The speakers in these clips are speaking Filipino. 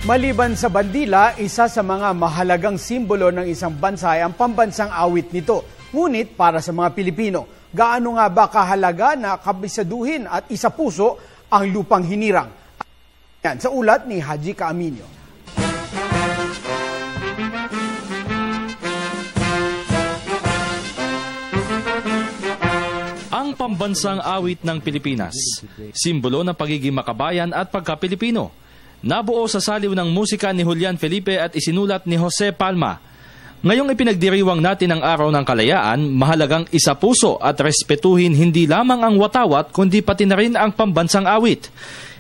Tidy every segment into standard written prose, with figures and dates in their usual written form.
Maliban sa bandila, isa sa mga mahalagang simbolo ng isang bansa ay ang pambansang awit nito. Ngunit para sa mga Pilipino, gaano nga ba kahalaga na kabisaduhin at isapuso ang lupang hinirang? Yan, sa ulat ni Haji Kaaminyo. Ang pambansang awit ng Pilipinas, simbolo ng pagiging makabayan at pagka-Pilipino. Nabuo sa saliw ng musika ni Julian Felipe at isinulat ni Jose Palma. Ngayong ipinagdiriwang natin ang Araw ng Kalayaan, mahalagang isapuso at respetuhin hindi lamang ang watawat kundi pati na rin ang pambansang awit.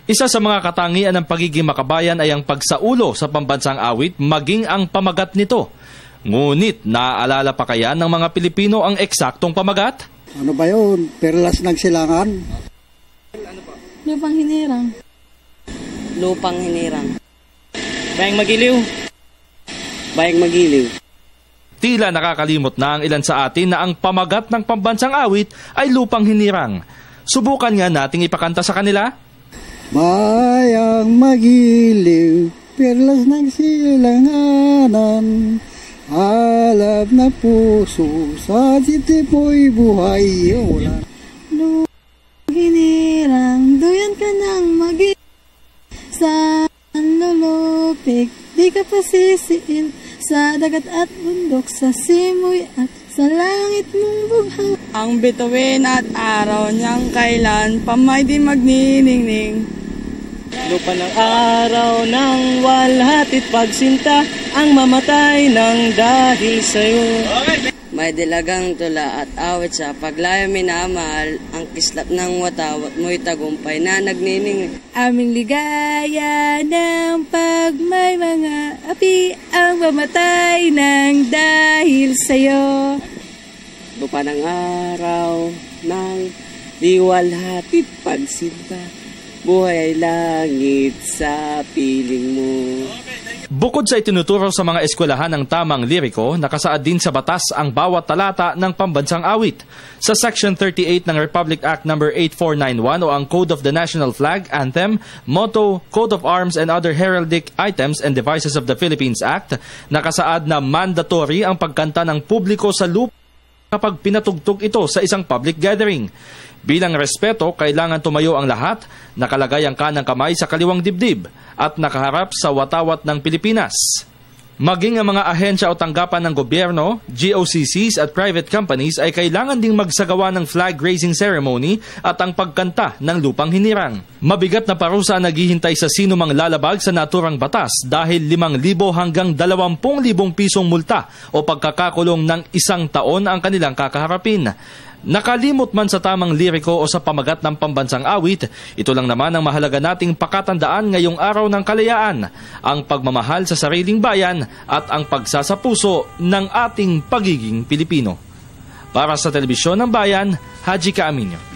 Isa sa mga katangian ng pagiging makabayan ay ang pagsaulo sa pambansang awit maging ang pamagat nito. Ngunit naaalala pa kaya ng mga Pilipino ang eksaktong pamagat? Ano ba yun? Perlas ng Silangan? Lupang hinirang. Lupang hinirang. Bayang Magiliw. Bayang Magiliw. Tila nakakalimot na ang ilan sa atin na ang pamagat ng pambansang awit ay lupang hinirang. Subukan nga nating ipakanta sa kanila. Bayang Magiliw, perlas ng silanganan, alab na puso, sa siti mo'y buhay. Lupang hinirang, duyan ka ng magiliw. Sa lulupig, di ka pasisiil, sa dagat at bundok, sa simoy at sa langit mong bughaw. Ang bituin at araw niyang kailan pamay di magniningning. Lupa ng araw ng walhatit pagsinta, ang mamatay ng dahil sa'yo. May dilagang tula at awit sa paglayo minamahal, ang kislap ng watawat mo'y tagumpay na nagnining. Aming ligaya ng pag may mga api, ang mamatay ng dahil sa'yo. Lupa ng araw ng diwalhatit pagsinta, buhay ay langit sa piling mo. Bukod sa itinuturo sa mga eskwelahan ng tamang liriko, nakasaad din sa batas ang bawat talata ng pambansang awit. Sa Section 38 ng Republic Act No. 8491 o ang Code of the National Flag, Anthem, Motto, Coat of Arms and other heraldic items and devices of the Philippines Act, nakasaad na mandatory ang pagkanta ng publiko sa lupa kapag pinatugtog ito sa isang public gathering. Bilang respeto, kailangan tumayo ang lahat, nakalagay ang kanang kamay sa kaliwang dibdib at nakaharap sa watawat ng Pilipinas. Maging ang mga ahensya o tanggapan ng gobyerno, GOCCs at private companies ay kailangan ding magsagawa ng flag raising ceremony at ang pagkanta ng lupang hinirang. Mabigat na parusa ang naghihintay sa sino mang lalabag sa naturang batas dahil 5,000 hanggang 20,000 pisong multa o pagkakakulong ng 1 taon ang kanilang kakaharapin. Nakalimot man sa tamang liriko o sa pamagat ng pambansang awit, ito lang naman ang mahalaga nating pakatandaan ngayong Araw ng Kalayaan, ang pagmamahal sa sariling bayan at ang pagsasapuso ng ating pagiging Pilipino. Para sa Telebisyon ng Bayan, Haji Kaaminyo.